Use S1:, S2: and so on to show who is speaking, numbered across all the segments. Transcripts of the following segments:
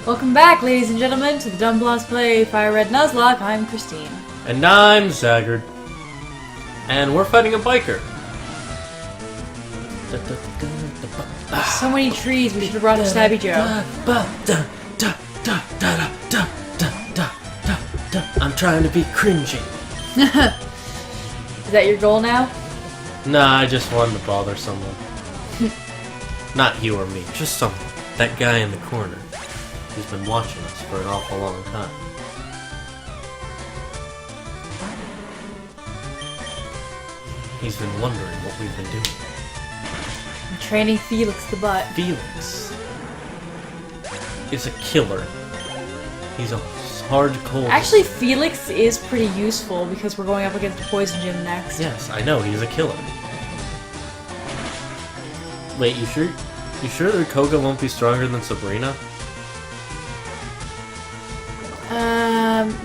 S1: Welcome back, ladies and gentlemen, to the Dumb Blondes Play Fire Red Nuzlocke. I'm Christine.
S2: And I'm Zaggard. And we're fighting a biker.
S1: There's so many trees, we should have brought a Stabby Joe.
S2: I'm trying to be cringy.
S1: Is that your goal now?
S2: Nah, I just wanted to bother someone. Not you or me, just someone. That guy in the corner. He's been watching us for an awful long time. He's been wondering what we've been doing.
S1: I'm training Felix the Butt.
S2: Felix is a killer. He's a hard cold.
S1: Actually, Felix is pretty useful because we're going up against the Poison Gym next.
S2: Yes, I know, he's a killer. Wait, you sure? You sure that Koga won't be stronger than Sabrina?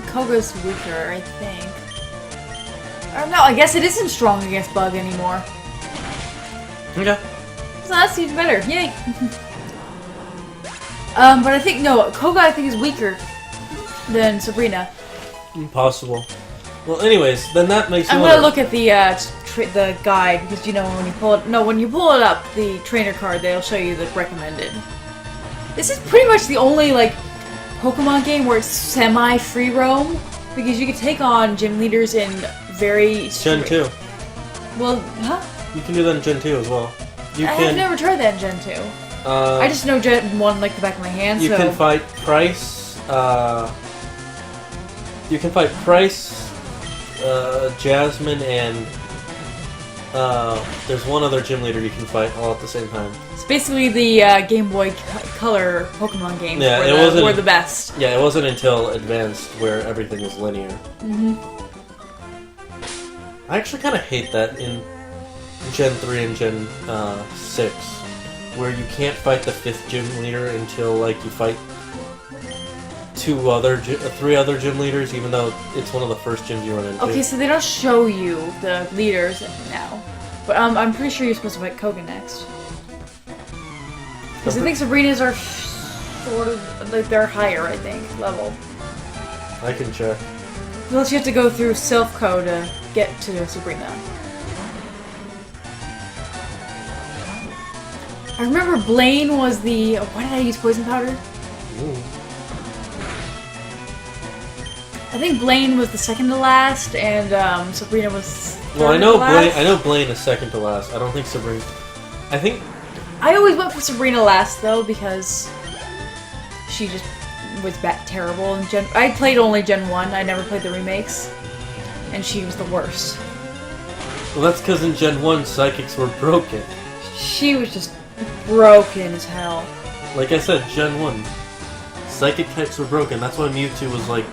S1: Koga's weaker, I think. Or no, I guess it isn't strong against Bug anymore.
S2: Okay.
S1: So that's even better. Yay! But I think, no, Koga I think is weaker than Sabrina.
S2: Impossible. Well, anyways, then that makes.
S1: I'm gonna look at the guide because you know when you pull it. No, when you pull it up, the trainer card, they'll show you the recommended. This is pretty much the only like Pokemon game where it's semi-free roam because you can take on gym leaders in very
S2: Gen 2.
S1: Well, huh?
S2: You can do that in Gen 2 as well.
S1: I've never tried that in Gen 2. I just know Gen 1 like the back of my hand.
S2: You can fight Price. You can fight Price, Jasmine, and there's one other gym leader you can fight all at the same time.
S1: It's basically the Game Boy Color Pokemon games were the best.
S2: Yeah, it wasn't until Advanced where everything was linear.
S1: Mm-hmm.
S2: I actually kind of hate that in Gen 3 and Gen 6, where you can't fight the 5th gym leader until like you fight three other gym leaders, even though it's one of the first gyms you run into.
S1: Okay, so they don't show you the leaders now, but I'm pretty sure you're supposed to fight Koga next. Because I think Sabrina's are sort of like they're higher, I think, level.
S2: I can check.
S1: Unless you have to go through Silph Co to get to Sabrina. I remember Blaine was the. Why did I use poison powder?
S2: Ooh.
S1: I think Blaine was the second to last, and Sabrina was.
S2: Well, I know Blaine is second to last. I don't think Sabrina. I think.
S1: I always went for Sabrina last though because she just was terrible in Gen. I played only Gen 1. I never played the remakes, and she was the worst.
S2: Well, that's because in Gen 1 psychics were broken.
S1: She was just broken as hell.
S2: Like I said, Gen 1 psychic types were broken. That's why Mewtwo was like.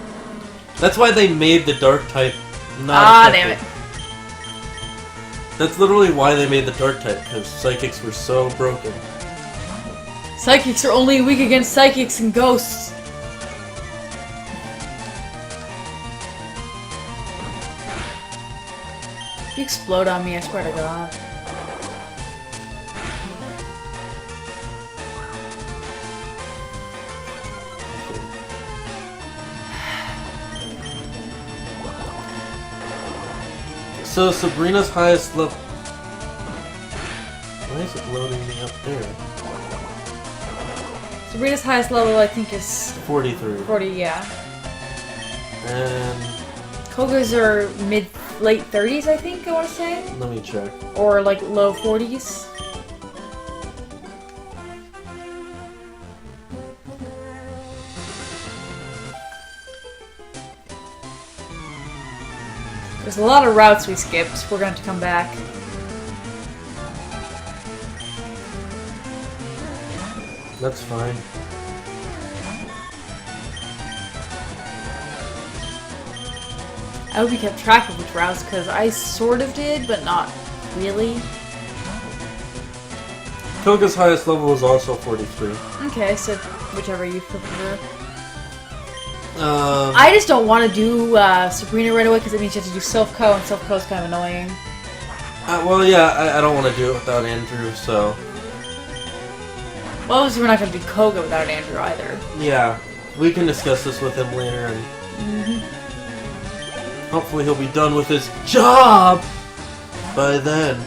S2: That's why they made the dark type not effective.
S1: Damn it.
S2: That's literally why they made the dark type, because psychics were so broken.
S1: Psychics are only weak against psychics and ghosts. If you explode on me, I swear to God.
S2: So Sabrina's highest level. Why is it loading me up there?
S1: Sabrina's highest level, I think, is
S2: 43.
S1: 40. Yeah.
S2: And
S1: Koga's are late 30s, I think. I want to say.
S2: let me check.
S1: Or like low 40s. There's a lot of routes we skipped. We're going to come back.
S2: That's fine.
S1: I hope you kept track of which routes, because I sort of did, but not really.
S2: Koga's highest level is also 43.
S1: Okay, so whichever you prefer. I just don't want to do Sabrina right away because it means you have to do Silph Co, and Silph Co is kind of annoying.
S2: Well, yeah, I don't want to do it without Andrew, so...
S1: Well, obviously we're not going to do Koga without Andrew either.
S2: Yeah, we can discuss this with him later, and hopefully he'll be done with his job by then.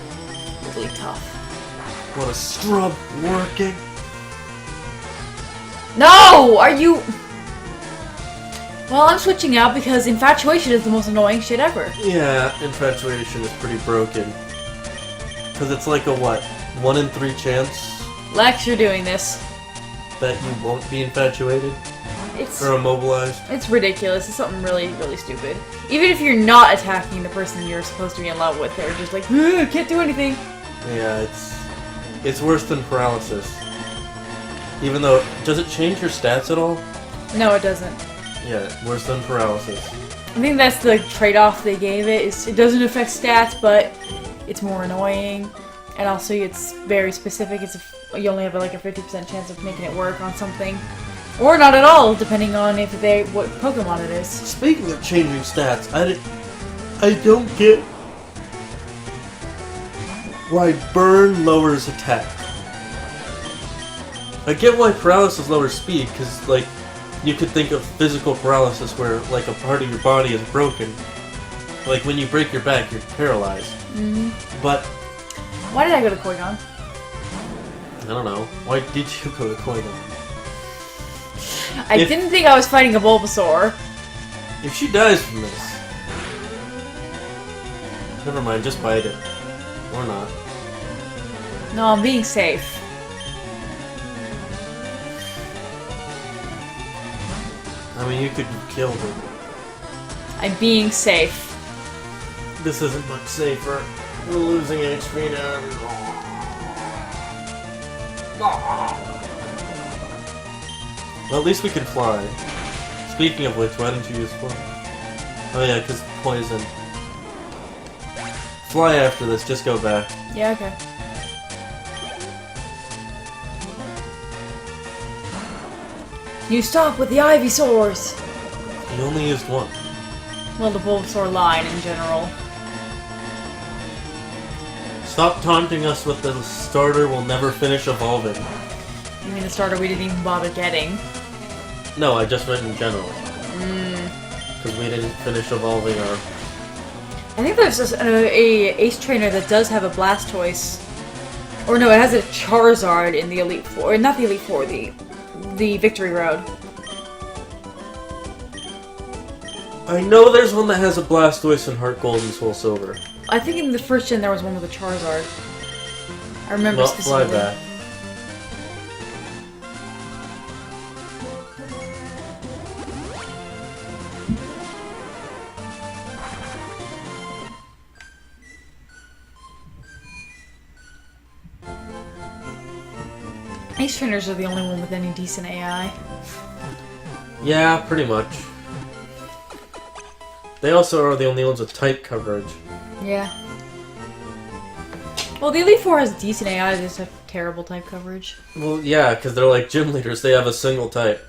S1: Really tough.
S2: What a scrub working.
S1: No! Are you... Well, I'm switching out because infatuation is the most annoying shit ever.
S2: Yeah, infatuation is pretty broken. Because it's like a, what, 1 in 3 chance
S1: Lex, you're doing this.
S2: that you won't be infatuated?
S1: It's
S2: Or immobilized?
S1: It's ridiculous. It's something really, really stupid. Even if you're not attacking the person you're supposed to be in love with, they're just like, can't do anything.
S2: Yeah, it's worse than paralysis. Even though, does it change your stats at all?
S1: No, it doesn't.
S2: Yeah, worse than paralysis.
S1: I think that's the trade-off they gave it. It doesn't affect stats, but it's more annoying. And also, it's very specific. You only have like a 50% chance of making it work on something. Or not at all, depending on what Pokemon it is.
S2: Speaking of changing stats, I don't get why burn lowers attack. I get why paralysis lowers speed, because, like, you could think of physical paralysis where, like, a part of your body is broken. Like, when you break your back, you're paralyzed. But...
S1: Why did I go to Qui-Gon?
S2: I don't know. Why did you go to Qui-Gon?
S1: I didn't think I was fighting a Bulbasaur.
S2: If she dies from this... Never mind, just bite it. Or not.
S1: No, I'm being safe.
S2: I mean, you could kill her.
S1: I'm being safe.
S2: This isn't much safer. We're losing HP now. Well, at least we can fly. Speaking of which, why didn't you use fly? Oh yeah, because poison. Fly after this, just go back.
S1: Yeah, okay. You stop with the Ivysaurs!
S2: You only used one.
S1: Well, the Bulbasaur line in general.
S2: Stop taunting us with the starter will never finish evolving.
S1: You mean the starter we didn't even bother getting?
S2: No, I just meant in general. Because we didn't finish evolving our...
S1: I think there's a Ace Trainer that does have a Blastoise. Or no, it has a Charizard in the Elite Four. Not the Elite Four, the Victory Road.
S2: I know there's one that has a Blastoise and Heart Gold and Soul Silver.
S1: I think in the first gen there was one with a Charizard. I remember
S2: Well,
S1: specifically.
S2: fly back.
S1: Ace Trainers are the only one with any decent AI.
S2: Yeah, pretty much. They also are the only ones with type coverage.
S1: Yeah. Well, the Elite Four has decent AI, they just have terrible type coverage.
S2: Well, yeah, because they're like gym leaders. They have a single type.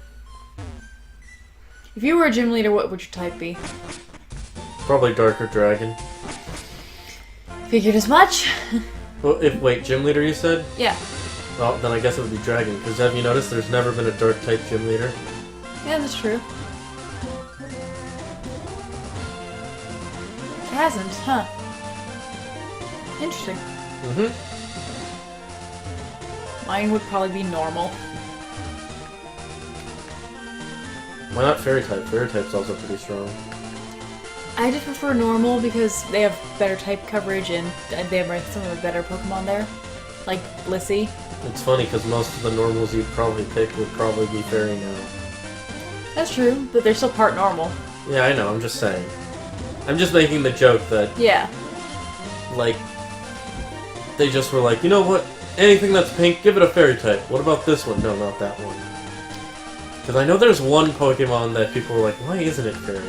S1: If you were a gym leader, what would your type be?
S2: Probably Darker Dragon.
S1: Figured as much.
S2: Well, wait, gym leader you said?
S1: Yeah.
S2: Well, then I guess it would be Dragon, because have you noticed there's never been a Dark type gym leader?
S1: Yeah, that's true. It hasn't, huh? Interesting. Mine would probably be normal.
S2: Why not Fairy type? Fairy type's also pretty strong.
S1: I just prefer normal because they have better type coverage and they have some of the better Pokemon there. Like Blissey.
S2: It's funny, because most of the normals you'd probably pick would probably be Fairy now.
S1: That's true, but they're still part normal.
S2: Yeah, I know, I'm just saying. I'm just making the joke that,
S1: Yeah.
S2: like, they just were like, you know what? Anything that's pink, give it a Fairy type. What about this one? No, not that one. Because I know there's one Pokemon that people were like, why isn't it Fairy?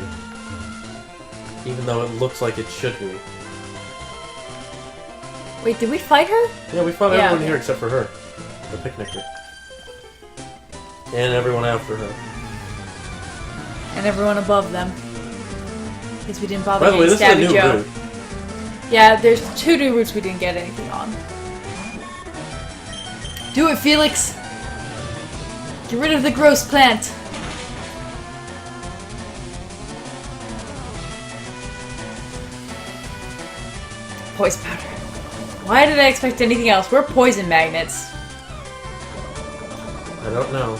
S2: Even though it looks like it should be.
S1: Wait, did we fight her?
S2: Yeah, we fought
S1: Yeah,
S2: everyone
S1: okay.
S2: here except for her. The picnicker. And everyone after her.
S1: And everyone above them. Because we didn't bother
S2: By the way,
S1: getting
S2: this is a
S1: Stabby
S2: new
S1: Joe.
S2: route.
S1: Yeah, there's 2 new routes we didn't get anything on. Do it, Felix! Get rid of the gross plant. Poison powder. Why did I expect anything else? We're poison magnets.
S2: I don't know.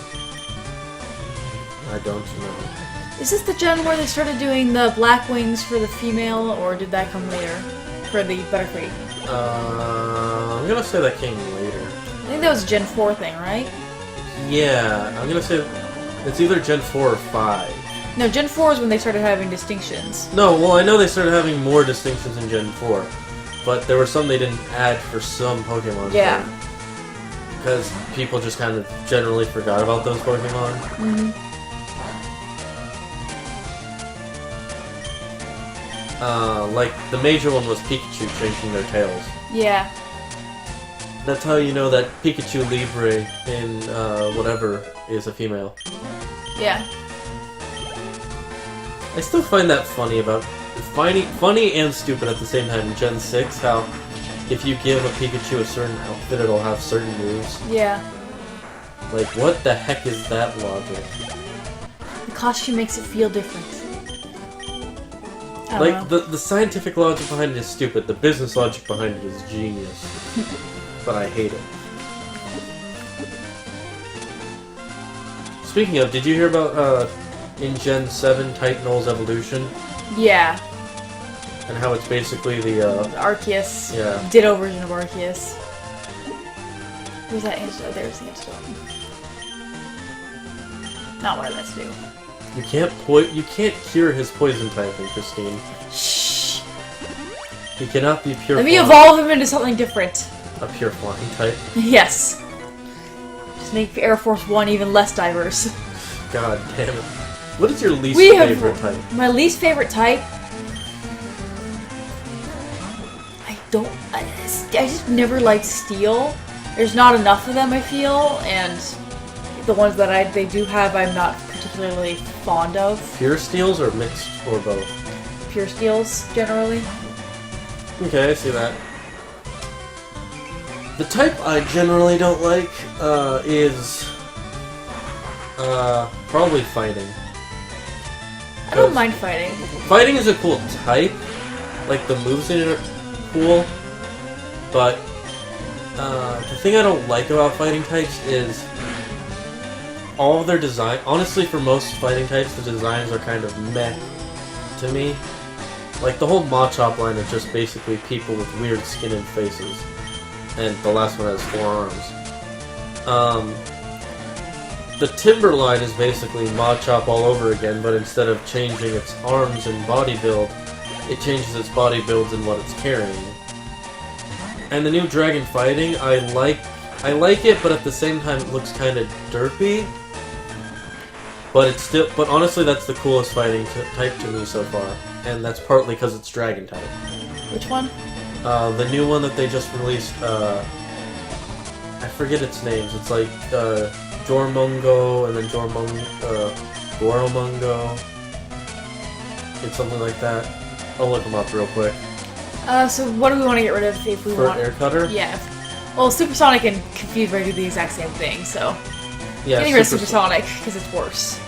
S2: I don't know.
S1: Is this the gen where they started doing the black wings for the female, or did that come later? For the Butterfree?
S2: I'm gonna say that came later.
S1: I think that was a Gen 4 thing, right?
S2: Yeah, I'm gonna say it's either Gen 4 or 5.
S1: No, Gen 4 is when they started having distinctions.
S2: No, well, I know they started having more distinctions in Gen 4, but there were some they didn't add for some Pokemon.
S1: Yeah.
S2: Because people just kind of generally forgot about those Pokemon.
S1: Mm-hmm.
S2: Like, the major one was Pikachu changing their tails.
S1: Yeah.
S2: That's how you know that Pikachu Libre in, whatever, is a female.
S1: Yeah.
S2: I still find that funny funny and stupid at the same time in Gen 6, how if you give a Pikachu a certain outfit, it'll have certain moves.
S1: Yeah.
S2: Like, what the heck is that logic?
S1: The costume makes it feel different. I don't
S2: Like,
S1: know.
S2: the scientific logic behind it is stupid, the business logic behind it is genius. But I hate it. Speaking of, did you hear about, in Gen 7, Titanol's evolution?
S1: Yeah.
S2: And how it's basically the
S1: Arceus.
S2: Yeah.
S1: Ditto version of Arceus. Where's that antidote? There's the antidote. Not what I meant to do.
S2: You can't cure his poison typing, Christine.
S1: Shh.
S2: He cannot be pure.
S1: Let me
S2: flying.
S1: evolve him into something different.
S2: A pure flying type.
S1: Yes. Just make Air Force One even less diverse.
S2: God damn it. What is your least favorite type?
S1: My least favorite type? I just never liked Steel. There's not enough of them, I feel, and the ones that they do have, I'm not particularly fond of.
S2: Pure steels or mixed or both?
S1: Pure Steels, generally.
S2: Okay, I see that. The type I generally don't like is probably fighting.
S1: I don't mind fighting.
S2: Fighting is a cool type. Like, the moves in it are cool. But the thing I don't like about fighting types is all of their design. Honestly, for most fighting types, the designs are kind of meh to me. Like, the whole Machop line are just basically people with weird skin and faces. And the last one has 4 arms. The Timber line is basically Machop all over again, but instead of changing its arms and body build, it changes its body builds and what it's carrying. And the new Dragon Fighting, I like it, but at the same time it looks kind of derpy. But honestly, that's the coolest fighting type to me so far, and that's partly because it's Dragon type.
S1: Which one?
S2: The new one that they just released. I forget its names. It's like Jormungo and then Goromungo. It's something like that. I'll look them up real quick.
S1: So what do we want to get rid of if we want?
S2: Air Cutter?
S1: Yeah. Well, Supersonic and Confused Ray do the exact same thing, so...
S2: Yeah,
S1: getting rid of Supersonic, because it's worse.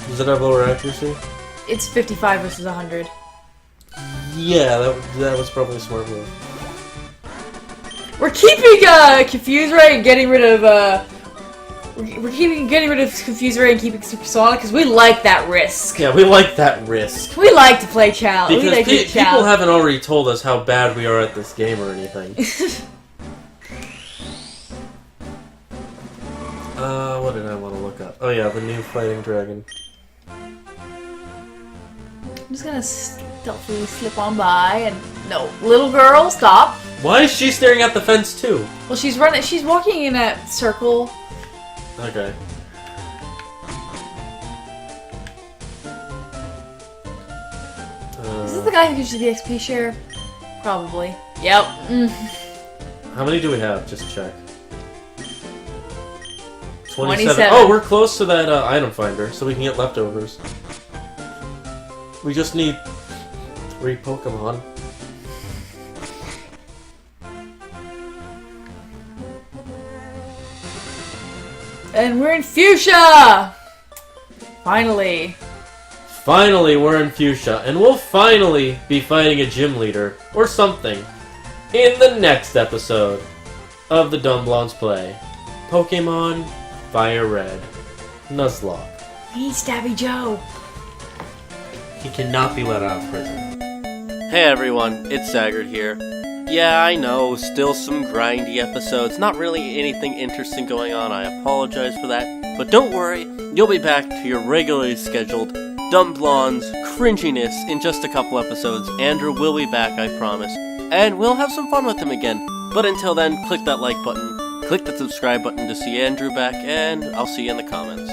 S2: Does it have lower accuracy?
S1: It's 55 versus 100.
S2: Yeah, that was probably a smart move.
S1: We're keeping Confused Ray and getting rid of we're getting rid of Confused Ray and keeping Supersonic because we like that risk.
S2: Yeah, we like that risk.
S1: We like to play challenge.
S2: Because
S1: like
S2: people haven't already told us how bad we are at this game or anything. What did I want to look up? Oh yeah, the new Fighting Dragon.
S1: I'm just gonna stealthily slip on by and... No, little girl, stop.
S2: Why is she staring at the fence too?
S1: Well, she's walking in a circle.
S2: Okay.
S1: Is this the guy who gives you the XP share? Probably. Yep.
S2: How many do we have? Just check.
S1: 27.
S2: Oh, we're close to that item finder, so we can get leftovers. We just need 3 Pokemon.
S1: And we're in Fuchsia! Finally.
S2: Finally, we're in Fuchsia, and we'll finally be fighting a gym leader, or something, in the next episode of the Dumb Blondes Play. Pokemon Fire Red. Nuzlocke.
S1: Hey, Stabby Joe.
S2: He cannot be let out of prison.
S3: Hey everyone, it's Zaggard here. Yeah, I know, still some grindy episodes, not really anything interesting going on, I apologize for that. But don't worry, you'll be back to your regularly scheduled Dumb Blondes cringiness in just a couple episodes. Andrew will be back, I promise. And we'll have some fun with him again. But until then, click that like button, click that subscribe button to see Andrew back, and I'll see you in the comments.